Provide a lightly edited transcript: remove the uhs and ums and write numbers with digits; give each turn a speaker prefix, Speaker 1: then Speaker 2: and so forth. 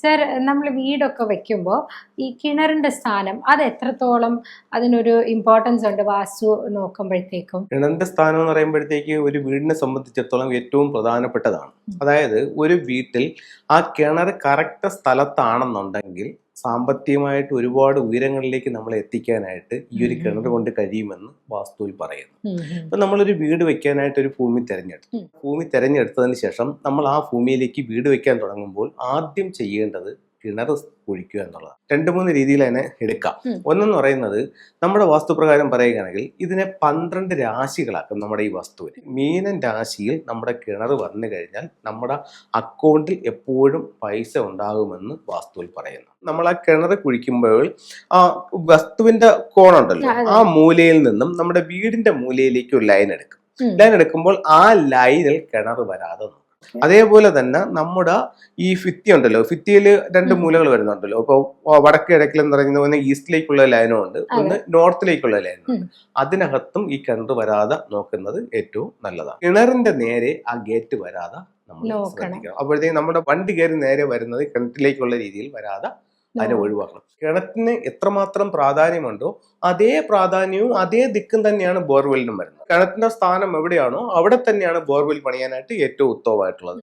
Speaker 1: Sir, നമ്മൾ വീടൊക്കെ വെക്കുമ്പോൾ ഈ കിണറിന്റെ സ്ഥാനം അത് എത്രത്തോളം അതിനൊരു ഇമ്പോർട്ടൻസ് ഉണ്ട് വാസ്തു നോക്കുമ്പോഴത്തേക്കും?
Speaker 2: കിണറിന്റെ സ്ഥാനം എന്ന് പറയുമ്പോഴത്തേക്ക് ഒരു വീടിനെ സംബന്ധിച്ചിടത്തോളം ഏറ്റവും പ്രധാനപ്പെട്ടതാണ്. അതായത് ഒരു വീട്ടിൽ ആ കിണർ കറക്റ്റ് സ്ഥലത്താണെന്നുണ്ടെങ്കിൽ സാമ്പത്തികമായിട്ട് ഒരുപാട് ഉയരങ്ങളിലേക്ക് നമ്മളെ എത്തിക്കാനായിട്ട് ഈ ഒരു കിണർ കൊണ്ട് കഴിയുമെന്ന് വാസ്തുവിൽ പറയുന്നു. അപ്പൊ നമ്മളൊരു വീട് വെക്കാനായിട്ട് ഒരു ഭൂമി തിരഞ്ഞെടുത്തു. ഭൂമി തിരഞ്ഞെടുത്തതിന് ശേഷം നമ്മൾ ആ ഭൂമിയിലേക്ക് വീട് വെക്കാൻ തുടങ്ങുമ്പോൾ ആദ്യം ചെയ്യേണ്ടത് കിണർ കുഴിക്കുക എന്നുള്ളതാണ്. 2-3 രീതിയിൽ അതിനെ എടുക്കാം. ഒന്നെന്ന് പറയുന്നത്, നമ്മുടെ വാസ്തുപ്രകാരം പറയുകയാണെങ്കിൽ ഇതിനെ 12 രാശികളാക്കും. നമ്മുടെ ഈ വസ്തുവിന് മീനൻ രാശിയിൽ നമ്മുടെ കിണർ വന്നു കഴിഞ്ഞാൽ നമ്മുടെ അക്കൗണ്ടിൽ എപ്പോഴും പൈസ ഉണ്ടാകുമെന്ന് വാസ്തുവിൽ പറയുന്നു. നമ്മൾ ആ കിണർ കുഴിക്കുമ്പോൾ ആ വസ്തുവിന്റെ കോണുണ്ടല്ലോ, ആ മൂലയിൽ നിന്നും നമ്മുടെ വീടിന്റെ മൂലയിലേക്ക് ഒരു ലൈൻ എടുക്കും. ലൈൻ എടുക്കുമ്പോൾ ആ ലൈനിൽ കിണർ വരാതെ. അതേപോലെ തന്നെ നമ്മുടെ ഈ ഭിത്തി ഉണ്ടല്ലോ, ഭിത്തിയിൽ 2 മൂലകൾ വരുന്നുണ്ടല്ലോ. ഇപ്പൊ വടക്ക് കിഴക്കിൽ എന്ന് പറയുന്നത് ഒന്ന് ഈസ്റ്റിലേക്കുള്ള ലൈനും ഉണ്ട്, ഒന്ന് നോർത്തിലേക്കുള്ള ലൈനും ഉണ്ട്. അതിനകത്തും ഈ കിണർ വരാതെ നോക്കുന്നത് ഏറ്റവും നല്ലതാണ്. കിണറിന്റെ നേരെ ആ ഗേറ്റ് വരാതെ നമ്മൾ ശ്രദ്ധിക്കണം. അപ്പോഴത്തേക്കും നമ്മുടെ വണ്ടി കയറി നേരെ വരുന്നത് കിണറ്റിലേക്കുള്ള രീതിയിൽ വരാതെ അതിനെ ഒഴിവാക്കണം. കിണറ്റിന് എത്രമാത്രം പ്രാധാന്യമുണ്ടോ അതേ പ്രാധാന്യവും അതേ ദിക്കും തന്നെയാണ് ബോർവെല്ലിനും വരുന്നത്. കിണറ്റിന്റെ സ്ഥാനം എവിടെയാണോ അവിടെ തന്നെയാണ് ബോർവെൽ പണിയാനായിട്ട് ഏറ്റവും ഉത്തമമായിട്ടുള്ളത്.